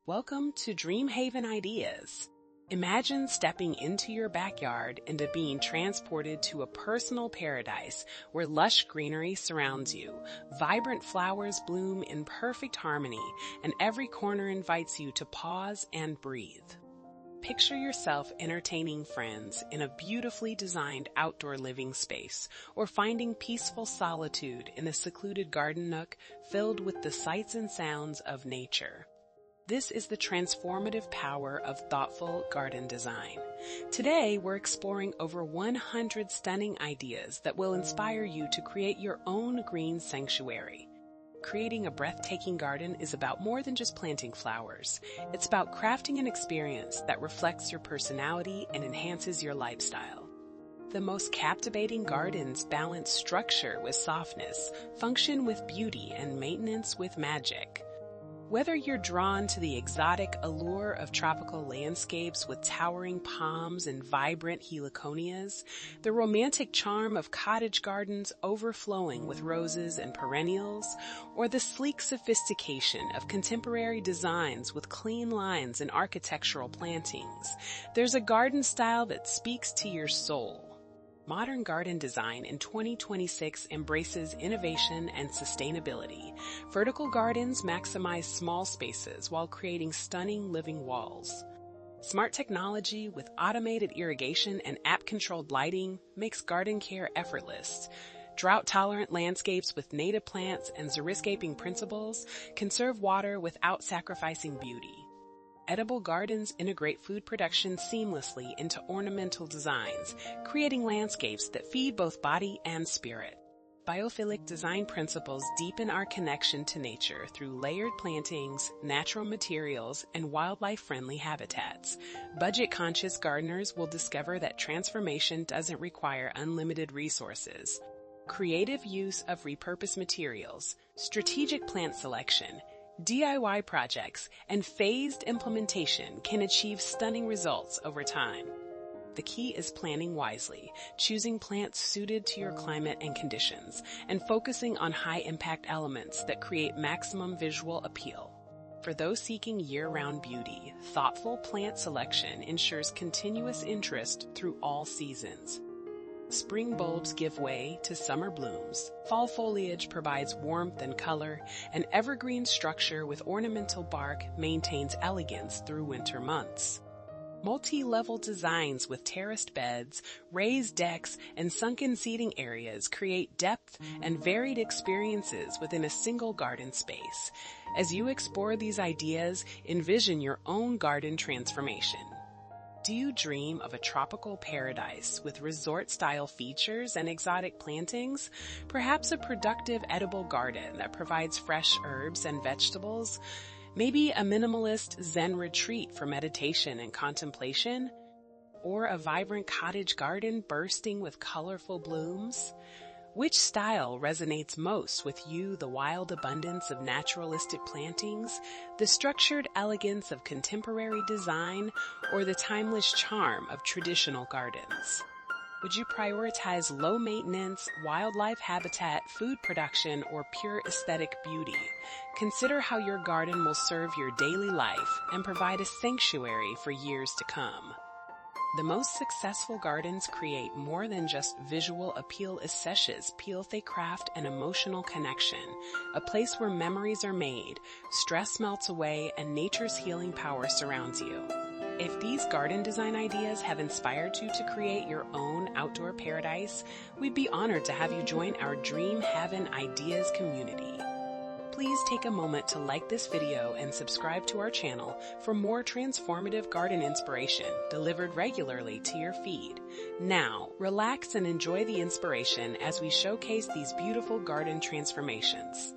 Welcome to DreamHaven Ideas. Imagine stepping into your backyard and being transported to a personal paradise where lush greenery surrounds you, vibrant flowers bloom in perfect harmony, and every corner invites you to pause and breathe. Picture yourself entertaining friends in a beautifully designed outdoor living space, or finding peaceful solitude in a secluded garden nook filled with the sights and sounds of nature. This is the transformative power of thoughtful garden design. Today, we're exploring over 100 stunning ideas that will inspire you to create your own green sanctuary. Creating a breathtaking garden is about more than just planting flowers. It's about crafting an experience that reflects your personality and enhances your lifestyle. The most captivating gardens balance structure with softness, function with beauty, and maintenance with magic. Whether you're drawn to the exotic allure of tropical landscapes with towering palms and vibrant heliconias, the romantic charm of cottage gardens overflowing with roses and perennials, or the sleek sophistication of contemporary designs with clean lines and architectural plantings, there's a garden style that speaks to your soul. Modern garden design in 2026 embraces innovation and sustainability. Vertical gardens maximize small spaces while creating stunning living walls. Smart technology with automated irrigation and app-controlled lighting makes garden care effortless. Drought-tolerant landscapes with native plants and xeriscaping principles conserve water without sacrificing beauty. Edible gardens integrate food production seamlessly into ornamental designs, creating landscapes that feed both body and spirit. Biophilic design principles deepen our connection to nature through layered plantings, natural materials, and wildlife-friendly habitats. Budget-conscious gardeners will discover that transformation doesn't require unlimited resources. Creative use of repurposed materials, strategic plant selection, DIY projects, and phased implementation can achieve stunning results over time. The key is planning wisely, choosing plants suited to your climate and conditions, and focusing on high-impact elements that create maximum visual appeal. For those seeking year-round beauty, thoughtful plant selection ensures continuous interest through all seasons. Spring bulbs give way to summer blooms, fall foliage provides warmth and color, and evergreen structure with ornamental bark maintains elegance through winter months. Multi-level designs with terraced beds, raised decks, and sunken seating areas create depth and varied experiences within a single garden space. As you explore these ideas, envision your own garden transformation. Do you dream of a tropical paradise with resort-style features and exotic plantings? Perhaps a productive edible garden that provides fresh herbs and vegetables? Maybe a minimalist Zen retreat for meditation and contemplation? Or a vibrant cottage garden bursting with colorful blooms? Which style resonates most with you, the wild abundance of naturalistic plantings, the structured elegance of contemporary design, or the timeless charm of traditional gardens? Would you prioritize low-maintenance, wildlife habitat, food production, or pure aesthetic beauty? Consider how your garden will serve your daily life and provide a sanctuary for years to come. The most successful gardens create more than just visual appeal they craft an emotional connection, a place where memories are made, stress melts away, and nature's healing power surrounds you. If these garden design ideas have inspired you to create your own outdoor paradise, we'd be honored to have you join our DreamHaven Ideas community. Please take a moment to like this video and subscribe to our channel for more transformative garden inspiration delivered regularly to your feed. Now, relax and enjoy the inspiration as we showcase these beautiful garden transformations.